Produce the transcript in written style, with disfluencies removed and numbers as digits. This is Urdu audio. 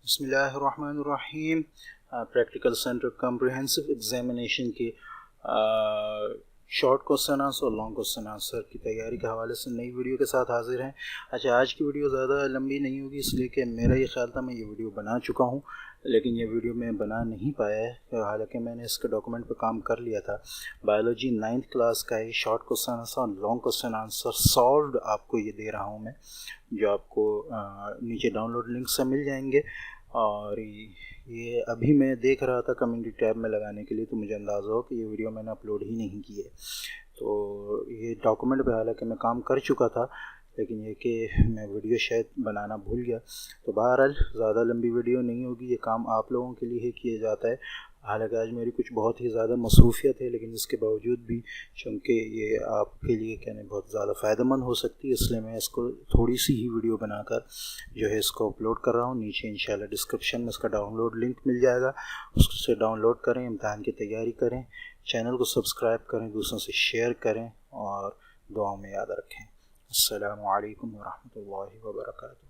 بسم اللہ الرحمن الرحیم۔ پریکٹیکل سینٹر کمپریہنسو ایگزامینیشن کے شارٹ کوسچن آنسر اور لانگ کوسچن آنسر کی تیاری کے حوالے سے نئی ویڈیو کے ساتھ حاضر ہیں۔ اچھا، آج کی ویڈیو زیادہ لمبی نہیں ہوگی، اس لیے کہ میرا یہ خیال تھا میں یہ ویڈیو بنا چکا ہوں، لیکن یہ ویڈیو میں بنا نہیں پایا ہے، حالانکہ میں نے اس کے ڈاکومنٹ پہ کام کر لیا تھا۔ بایولوجی 9th کلاس کا یہ شارٹ کوسچن آنسر اور لانگ کوسچن آنسر سالوڈ آپ کو یہ دے رہا ہوں میں، جو آپ کو نیچے ڈاؤن لوڈ لنک سے مل جائیں گے۔ اور یہ ابھی میں دیکھ رہا تھا کمیونٹی ٹیب میں لگانے کے لیے، تو مجھے اندازہ ہو کہ یہ ویڈیو میں نے اپلوڈ ہی نہیں کی ہے۔ تو یہ ڈاکومنٹ پہ حالانکہ میں کام کر چکا تھا، لیکن یہ کہ میں ویڈیو شاید بنانا بھول گیا۔ تو بہرحال زیادہ لمبی ویڈیو نہیں ہوگی، یہ کام آپ لوگوں کے لیے ہی کیا جاتا ہے۔ حالانکہ آج میری کچھ بہت ہی زیادہ مصروفیت ہے، لیکن اس کے باوجود بھی چونکہ یہ آپ کے لیے کہنے بہت زیادہ فائدہ مند ہو سکتی ہے، اس لیے میں اس کو تھوڑی سی ہی ویڈیو بنا کر جو ہے اس کو اپلوڈ کر رہا ہوں۔ نیچے انشاءاللہ ڈسکرپشن میں اس کا ڈاؤن لوڈ لنک مل جائے گا، اس سے ڈاؤن لوڈ کریں، امتحان کی تیاری کریں، چینل کو سبسکرائب کریں، دوسروں سے شیئر کریں اور دعاؤں میں یاد رکھیں۔ السلام علیکم ورحمۃ اللہ وبرکاتہ۔